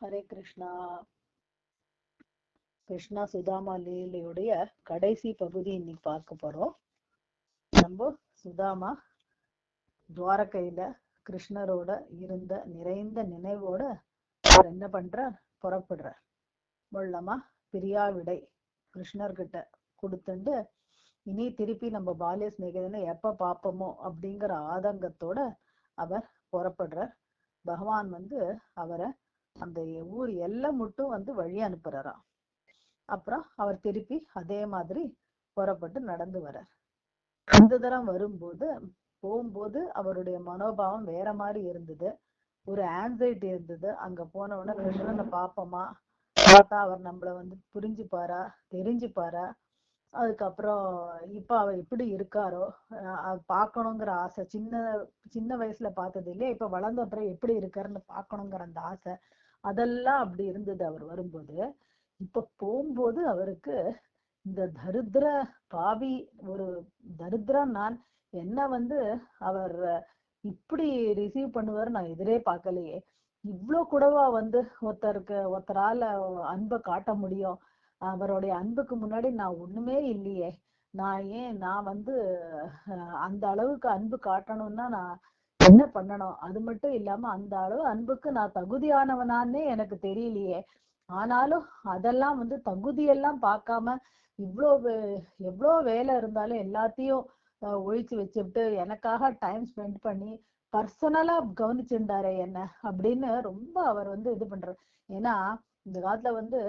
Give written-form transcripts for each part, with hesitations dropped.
ஹரே கிருஷ்ணா. கிருஷ்ணா சுதாமா லீலையுடைய கடைசி பகுதி இன்னைக்கு பார்க்க போறோம். நம்ம சுதாமா துவாரகையில கிருஷ்ணரோட இருந்த நிறைந்த நினைவோட அவர் என்ன பண்றார், புறப்படுறார். முள்ளமா பிரியாவிடை கிருஷ்ணர்கிட்ட கொடுத்துண்டு இனி திருப்பி நம்ம பால்ய சிநேகிதனை எப்ப பார்ப்போமோ அப்படிங்கிற ஆதங்கத்தோட அவர் புறப்படுறார். பகவான் அவரை அந்த ஊர் எல்லாம் மட்டும் வழி அனுப்புறாராம். அப்புறம் அவர் திருப்பி அதே மாதிரி புறப்பட்டு நடந்து வர்றார். இந்த தரம் போகும்போது அவருடைய மனோபாவம் வேற மாதிரி இருந்தது. ஒரு ஆன்சைட்டி இருந்தது. அங்க போன உடனே கிருஷ்ணனை பார்ப்போமா, பார்த்தா அவர் நம்மள புரிஞ்சுப்பாரா, தெரிஞ்சுப்பாரா, அதுக்கப்புறம் இப்ப அவர் எப்படி இருக்காரோ பார்க்கணுங்கிற ஆசை. சின்ன வயசுல பார்த்தது இல்லையா, இப்ப வளர்ந்த அப்புறம் எப்படி இருக்காருன்னு பார்க்கணுங்கிற அந்த ஆசை, அதெல்லாம் அப்படி இருந்தது அவர் வரும்போது. இப்ப போகும்போது அவருக்கு இந்த தரித்திர பாவி, ஒரு தரித்திரா நான் என்ன அவர் இப்படி ரிசீவ் பண்ணுவாரு நான் எதிரே பார்க்கலையே. இவ்வளவு கூடவா ஒருத்தரால அன்பை காட்ட முடியும்? அவருடைய அன்புக்கு முன்னாடி நான் ஒண்ணுமே இல்லையே. நான் அந்த அளவுக்கு அன்பு காட்டணும்னா நான் என்ன பண்ணணும்? அது மட்டும் இல்லாம அந்த அளவு அன்புக்கு நான் தகுதியானவனானே எனக்கு தெரியலையே. ஆனாலும் அதெல்லாம் தகுதியெல்லாம் பார்க்காம எவ்வளோ வேலை இருந்தாலும் எல்லாத்தையும் ஒழிச்சு வச்சுட்டு எனக்காக டைம் ஸ்பெண்ட் பண்ணி பர்சனலா கவனிச்சுட்டாரே என்ன அப்படின்னு ரொம்ப அவர் இது பண்றாரு. ஏன்னா இந்த காலத்துல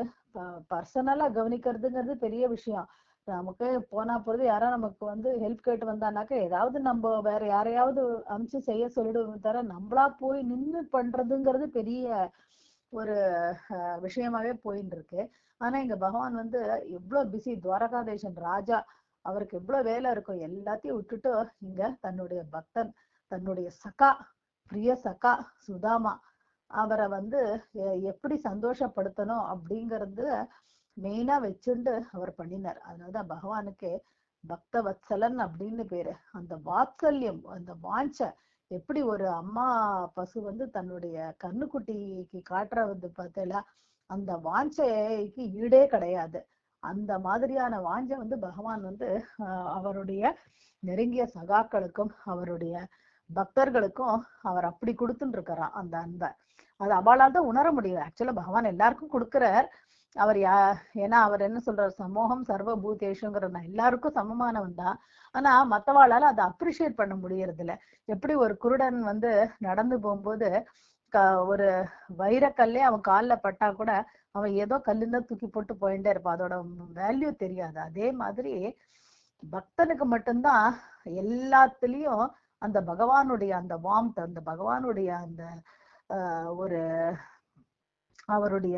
பர்சனலா கவனிக்கிறதுங்கிறது பெரிய விஷயம். நமக்கு போனா போறது யாரா நமக்கு ஹெல்ப் கேட்டு வந்தானாக்க ஏதாவது நம்ம வேற யாரையாவது அனுப்பிச்சு செய்ய சொல்லிடுவோம் தவிர நம்மளா போய் நின்று பண்றதுங்கிறது பெரிய ஒரு விஷயமாவே போயின்னு இருக்கு. ஆனா இங்க பகவான் எவ்வளவு பிஸி, துவாரகாதேசன் ராஜா, அவருக்கு எவ்வளவு வேலை இருக்கும். எல்லாத்தையும் விட்டுட்டு இங்க தன்னுடைய பக்தன், தன்னுடைய சகா, பிரிய சகா சுதாமா, அவரை எப்படி சந்தோஷப்படுத்தணும் அப்படிங்கறது மெயினா வச்சுண்டு அவர் பண்ணினார். அதனாலதான் பகவானுக்கு பக்த வத்சலன் அப்படின்னு பேரு. அந்த வாத்சல்யம், அந்த வாஞ்ச, எப்படி ஒரு அம்மா பசு தன்னுடைய கண்ணுக்குட்டிக்கு காட்டுற பார்த்தல அந்த வாஞ்சைக்கு ஈடே கிடையாது. அந்த மாதிரியான வாஞ்சை பகவான் அவருடைய நெருங்கிய சகாக்களுக்கும் அவருடைய பக்தர்களுக்கும் அவர் அப்படி கொடுத்துட்டு இருக்கிறார் அந்த அன்பை. அது அவளால் தான் உணர முடியும். ஆக்சுவலா பகவான் எல்லாருக்கும் கொடுக்கிறார். அவர் ஏன்னா அவர் என்ன சொல்றார், சமூகம் சர்வபூதேஷுங்கிற, எல்லாருக்கும் சமமானவன் தான். ஆனா மத்தவாளால அதை அப்ரிஷியேட் பண்ண முடியறது இல்ல. எப்படி ஒரு குருடன் நடந்து போகும்போது ஒரு வைரக்கல்லே அவன் காலில் பட்டா கூட அவன் ஏதோ கல்லுந்தான் தூக்கி போட்டு போயிட்டே இருப்பான், அதோட வேல்யூ தெரியாது. அதே மாதிரி பக்தனுக்கு மட்டும்தான் எல்லாத்துலயும் அந்த பகவானுடைய அந்த வார்ம்த், அந்த பகவானுடைய அந்த ஒரு அவருடைய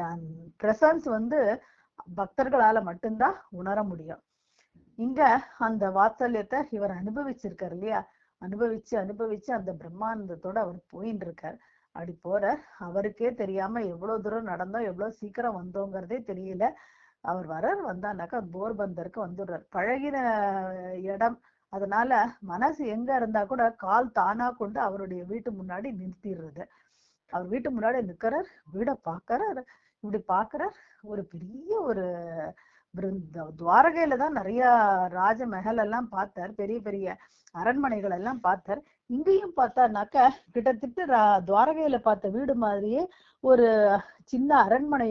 பிரசன்ஸ் பக்தர்களால மட்டும்தான் உணர முடியும். இங்க அந்த வாத்சல்யத்தை இவர் அனுபவிச்சிருக்காரு இல்லையா. அனுபவிச்சு அந்த பிரம்மானந்தத்தோட அவர் போயின்னு இருக்கார். அப்படி போற அவருக்கே தெரியாம எவ்வளவு தூரம் நடந்தோம், எவ்வளவு சீக்கிரம் வந்தோங்கிறதே தெரியல. அவர் வந்தானாக்கா போர்பந்தருக்கு வந்துடுறார். பழகின இடம், அதனால மனசு எங்க இருந்தா கூட கால் தானா கொண்டு அவருடைய வீட்டு முன்னாடி நிறுத்திடுறது. அவர் வீட்டு முன்னாடி நிற்கிறார், வீடை பார்க்கறார். இப்படி பார்க்கறார், ஒரு பெரிய ஒரு துவாரகையில தான் நிறைய ராஜமஹல் எல்லாம் பார்த்தார், பெரிய பெரிய அரண்மனைகள் எல்லாம் பார்த்தார். இங்கேயும் பார்த்தாருனாக்க கிட்டத்தட்ட துவாரகையில பார்த்த வீடு மாதிரியே ஒரு சின்ன அரண்மனை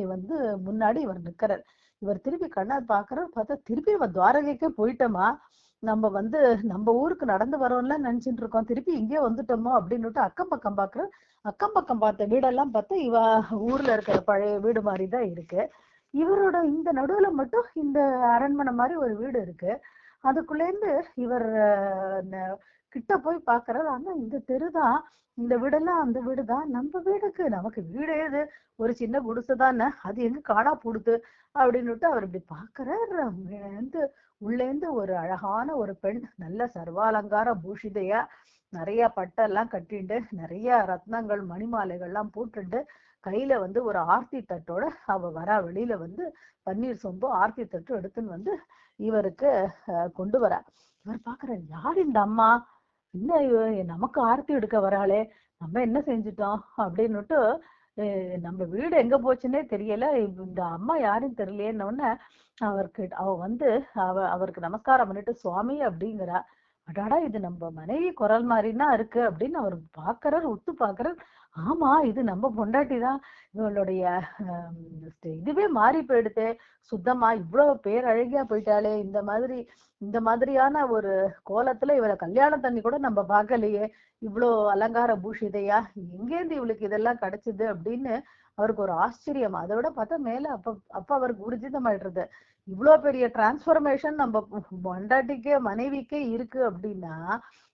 முன்னாடி இவர் நிற்கிறார். இவர் திருப்பி கண்ணால் பார்க்கறார். பார்த்தா திருப்பி இவர் துவாரகைக்கே போயிட்டோமா, நம்ம நம்ம ஊருக்கு நடந்து வரோம்ல நினைச்சிட்டு இருக்கோம், திருப்பி இங்கே வந்துட்டோமோ அப்படின்னுட்டு அக்கம் பக்கம் பார்க்கறார். அக்கம் பக்கம் பார்த்த வீடெல்லாம் பார்த்தா இவ ஊர்ல இருக்கிற பழைய வீடு மாதிரிதான் இருக்கு. இவரோட இந்த நடுவுல மட்டும் இந்த அரண்மனை மாதிரி ஒரு வீடு இருக்கு. அதுக்குள்ளேருந்து இவர் கிட்ட போய் பாக்குறாரு. ஆனா இந்த தெருதான், இந்த வீடெல்லாம் அந்த வீடுதான், நம்ம வீடுக்கு நமக்கு வீடு ஏது, ஒரு சின்ன குடிசைதானே, அது எங்க காடா போடுது அப்படின்னுட்டு அவர் இப்படி பாக்குறாரு. உள்ளேந்து ஒரு அழகான ஒரு பெண், நல்ல சர்வாலங்கார பூஷிதையா, நிறைய பட்டெல்லாம் கட்டிண்டு, நிறைய ரத்னங்கள் மணிமாலைகள்லாம் போட்டுண்டு, கையில ஒரு ஆர்த்தி தட்டோட அவ வரா. வெளியில பன்னீர் சொம்பு ஆர்த்தி தட்டு எடுத்துன்னு இவருக்கு கொண்டு வர. இவர் பாக்குறாரு, யார் இந்த அம்மா, என்ன நமக்கு ஆர்த்தி எடுக்க வராளே, நம்ம என்ன செஞ்சுட்டோம் அப்படின்னுட்டு நம்ம வீடு எங்க போச்சுன்னே தெரியல, இந்த அம்மா யாரும் தெரியலையேன்னு அவ வந்து அவருக்கு நமஸ்காரம் பண்ணிட்டு சுவாமி அப்படிங்கிறா. அடாடா, இது நம்ம மனைவி குரல் மாதிரின்னா இருக்கு அப்படின்னு அவர் பாக்குறாரு, உத்து பாக்குறாரு. ஆமா, இது நம்ம பொண்டாட்டி தான். இவளுடைய இதுவே மாறி போயிடுது. சுத்தமா இவ்வளவு பேரழகியா போயிட்டாலே, இந்த மாதிரியான ஒரு கோலத்துல இவளை கல்யாண தண்ணி கூட நம்ம பார்க்கலையே, இவ்வளோ அலங்கார பூஷிதையா, எங்கேருந்து இவளுக்கு இதெல்லாம் கிடைச்சது அப்படின்னு அவருக்கு ஒரு ஆச்சரியம். அதை விட பார்த்தா மேல அப்ப அவருக்கு ஊர்ஜிதம் ஆயிடுறது. இவ்வளவு பெரிய டிரான்ஸ்பர்மேஷன் நம்ம பொண்டாட்டிக்கே மனைவிக்கே இருக்கு அப்படின்னா,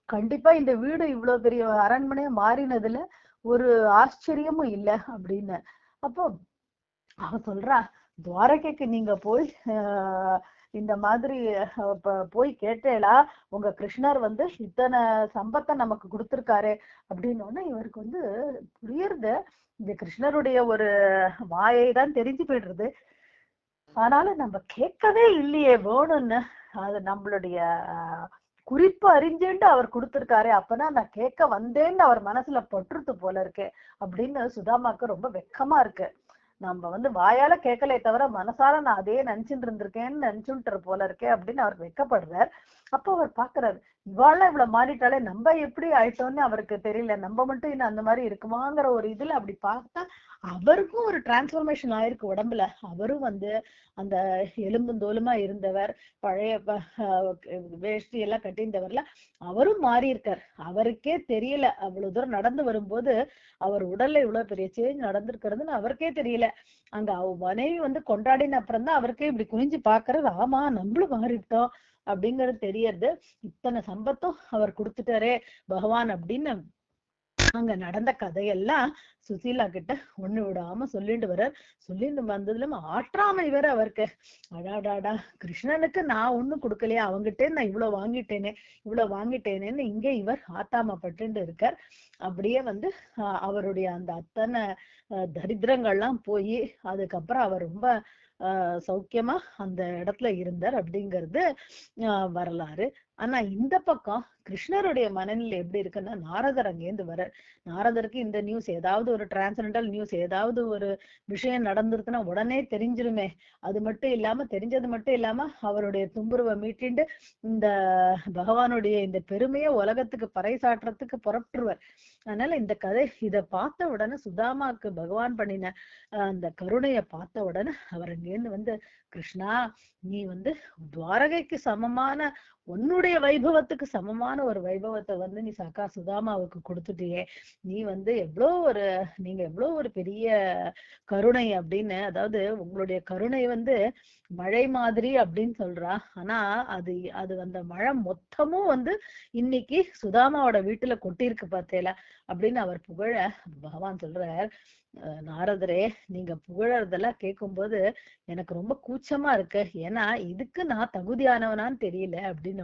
கண்டிப்பா இந்த வீடு இவ்வளவு பெரிய அரண்மனையா மாறினதுல ஒரு ஆச்சரியமும் இல்லை அப்படின்னு. அப்போ அவ சொல்றா, துவாரகைக்கு நீங்க போய் இந்த மாதிரி போய் கேட்டேளா, உங்க கிருஷ்ணர் வந்து இத்தனை சம்பத்தை நமக்கு கொடுத்திருக்காரு அப்படின்னு. இவருக்கு வந்து புரியுறது, இந்த கிருஷ்ணருடைய ஒரு வாயை தான் தெரிஞ்சு போயிடுறது. ஆனாலும் நம்ம கேட்கவே இல்லையே வேணும்னு, அது நம்மளுடைய குறிப்பு அறிஞ்சுட்டு அவர் கொடுத்திருக்காரு, அப்பனா நான் கேட்க வந்தேன்னு அவர் மனசுல பற்றுத்து போல இருக்கு அப்படின்னு சுதாமாக்கு ரொம்ப வெக்கமா இருக்கு. நம்ம வந்து வாயால கேட்கலே தவிர மனசால நான் அதே நினைச்சுட்டு இருந்திருக்கேன்னு நினைச்சுட்டு போல இருக்கேன் அப்படின்னு அவருக்கு வெக்கப்படுறார். அப்போ அவர் பாக்குறாரு, இவாள்லாம் இவ்வளவு மாறிட்டாலே நம்ம எப்படி ஆயிட்டோம்னு அவருக்கு தெரியல, நம்ம மட்டும் இன்னும் அந்த மாதிரி இருக்குமாங்கிற ஒரு இதுல அப்படி பார்த்தா அவருக்கும் ஒரு டிரான்ஸ்பர்மேஷன் ஆயிருக்கு உடம்புல. அவரும் வந்து அந்த எலும்பும் தோலுமா இருந்தவர், பழைய வேஷ்டி எல்லாம் கட்டியிருந்தவர்ல அவரும் மாறி இருக்கார். அவருக்கே தெரியல, அவ்வளவு தூரம் நடந்து வரும்போது அவர் உடல்ல இவ்வளவு பெரிய சேஞ்ச் நடந்திருக்கிறதுன்னு அவருக்கே தெரியல. அங்க அவ மனைவி வந்து கொண்டாடின அப்புறம் தான் அவருக்கே இப்படி குனிஞ்சு பாக்குறது, ஆமா நம்மளும் மாறிட்டோம் அப்படிங்கறது தெரியறது. இத்தனை சம்பத்தும் அவர் கொடுத்துட்டாரே பகவான் அப்படின்னு அங்க நடந்த கதையெல்லாம் சுசீலா கிட்ட ஒண்ணு விடாம சொல்லிட்டு வர்றார். சொல்லிட்டு வந்ததுல ஆற்றாமை வேற அவருக்கு. அடாடாடா, கிருஷ்ணனுக்கு நான் ஒண்ணும் கொடுக்கலையா, அவங்கிட்டே நான் இவ்வளவு வாங்கிட்டேனேன்னு இங்கே இவர் ஆத்தாம பட்டு இருக்கார். அப்படியே வந்து அவருடைய அந்த அத்தனை தரித்திரங்கள்லாம் போய் அதுக்கப்புறம் அவர் ரொம்ப சௌக்கியமா அந்த இடத்துல இருந்தார் அப்படிங்கிறது வரலாறு. ஆனா இந்த பக்கம் கிருஷ்ணருடைய மனநிலை எப்படி இருக்குன்னா, நாரதர் அங்கேருந்து வர்றார். நாரதருக்கு இந்த நியூஸ், ஏதாவது ஒரு டிரான்சென்டல் நியூஸ், ஏதாவது ஒரு விஷயம் நடந்திருக்குன்னா உடனே தெரிஞ்சிருமே. அது மட்டும் இல்லாம, தெரிஞ்சது மட்டும் இல்லாம அவருடைய தும்புருவை மீட்டிண்டு இந்த பகவானுடைய இந்த பெருமையை உலகத்துக்கு பறைசாற்றுறதுக்கு புறப்பட்டுருவார். அதனால இந்த கதை இத பார்த்த உடனே சுதாமாக்கு பகவான் பண்ணின அந்த கருணைய பார்த்த உடனே அவர் அங்கேருந்து வந்து, கிருஷ்ணா, நீ வந்து துவாரகைக்கு சமமான, உன்னுடைய வைபவத்துக்கு சமமான ஒரு வைபவத்தை வந்து நீ சகா சுதாமாவுக்கு கொடுத்துட்டியே, நீ வந்து நீங்க எவ்வளவு ஒரு பெரிய கருணை அப்படின்னு. அதாவது உங்களுடைய கருணை வந்து மழை மாதிரி அப்படின்னு சொல்றா. ஆனா அது அது அந்த மழை மொத்தமும் வந்து இன்னைக்கு சுதாமாவோட வீட்டுல கொட்டிருக்கு பார்த்தேல அப்படின்னு அவர் புகழ பகவான் சொல்றார். நாரதரே, நீங்க புகழறதெல்லாம் கேட்கும்போது எனக்கு ரொம்ப கூச்சமா இருக்கு. ஏன்னா இதுக்கு நான் தகுதியானவனான்னு தெரியல அப்படின்னு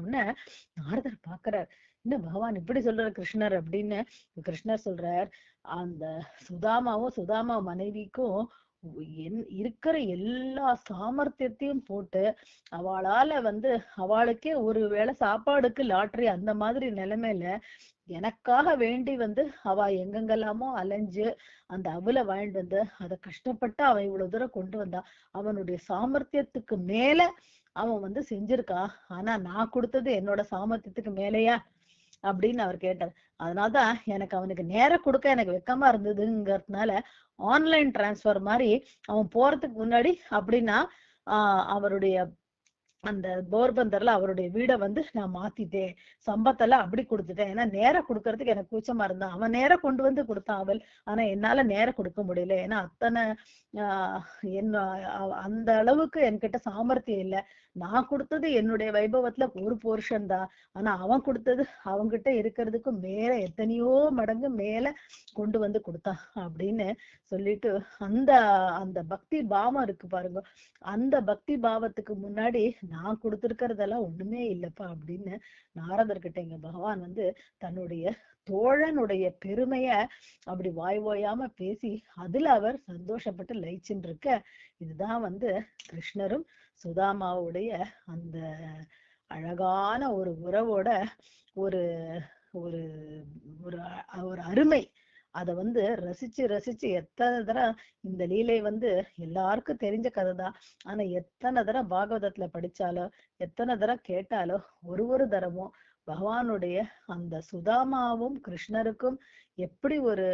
நாரதர் பாக்குறார். இன்னும் பகவான் இப்படி சொல்றார் கிருஷ்ணர் அப்படின்னு. கிருஷ்ணர் சொல்றார், அந்த சுதாமா மனைவிக்கும் இருக்கிற எல்லா சாமர்த்தியத்தையும் போட்டு அவளால வந்து அவளுக்கே ஒரு வேளை சாப்பாடுக்கு லாட்டரி அந்த மாதிரி நிலைமையில எனக்காக வேண்டி வந்து அவ எங்கெங்கெல்லாமோ அலைஞ்சு அந்த அவலை வாங்கிட்டு வந்து அதை கஷ்டப்பட்டு அவன் இவ்வளவு தூரம் கொண்டு வந்தா. அவனுடைய சாமர்த்தியத்துக்கு மேல அவன் வந்து செஞ்சிருக்கான். ஆனா நான் கொடுத்தது என்னோட சாமர்த்தியத்துக்கு மேலையா அப்படின்னு அவர் கேட்டார். அதனாலதான் எனக்கு அவனுக்கு நேரம் கொடுக்க எனக்கு வெக்கமா இருந்ததுங்கிறதுனால ஆன்லைன் டிரான்ஸ்பர் மாதிரி அவன் போறதுக்கு முன்னாடி அப்படின்னா அவருடைய அந்த போர்பந்தர்ல அவருடைய வீடை வந்து நான் மாத்திட்டேன், சம்பத்தெல்லாம் அப்படி கொடுத்துட்டேன். ஏன்னா நேரம் கொடுக்கறதுக்கு எனக்கு கூச்சமா இருந்தான். அவன் நேரம் கொண்டு வந்து கொடுத்தான் அவள். ஆனா என்னால நேரம் கொடுக்க முடியல. ஏன்னா அத்தனை என்ன அந்த அளவுக்கு என்கிட்ட சாமர்த்தியம் இல்லை. நான் கொடுத்தது என்னுடைய வைபவத்துல ஒரு போர்ஷன் தான். ஆனா அவன் கொடுத்தது அவங்கிட்ட இருக்கிறதுக்கு மேல எத்தனையோ மடங்கு மேல கொண்டு வந்து கொடுத்தான் அப்படின்னு சொல்லிட்டு அந்த அந்த பக்தி பாவம் இருக்கு பாருங்க. அந்த பக்தி பாவத்துக்கு முன்னாடி நான் கொடுத்திருக்கிறதெல்லாம் ஒண்ணுமே இல்லப்பா அப்படின்னு நாரதர்கிட்ட இங்க பகவான் வந்து தன்னுடைய தோழனுடைய பெருமைய அப்படி வாய் ஓயாம பேசி அதுல அவர் சந்தோஷப்பட்டு லயிச்சுட்டு இருக்க. இதுதான் வந்து கிருஷ்ணரும் சுதாமாவுடைய அந்த அழகான ஒரு உறவோட ஒரு ஒரு ஒரு அருமை. அத ரசிச்சு ரசிச்சு எத்தனை தடவை இந்த லீலை எல்லாருக்கும் தெரிஞ்ச கதைதான். ஆனா எத்தனை தடவை பாகவதத்துல படிச்சாலோ எத்தனை தடவை கேட்டாலோ ஒரு தரமும் பகவானுடைய அந்த சுதாமாவும் கிருஷ்ணருக்கும் எப்படி ஒரு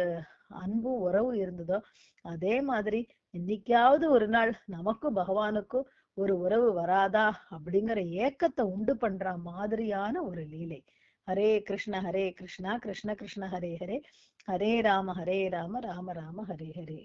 அன்பு உறவு இருந்ததோ அதே மாதிரி இன்னைக்காவது ஒரு நாள் நமக்கும் பகவானுக்கும் ஒரு உறவு வராதா அப்படிங்கிற ஏக்கத்தை உண்டு பண்ற மாதிரியான ஒரு லீலை. ஹரே கிருஷ்ணா கிருஷ்ண கிருஷ்ண ஹரே ஹரே, ஹரே ராம ராம ராம ஹரே ஹரே.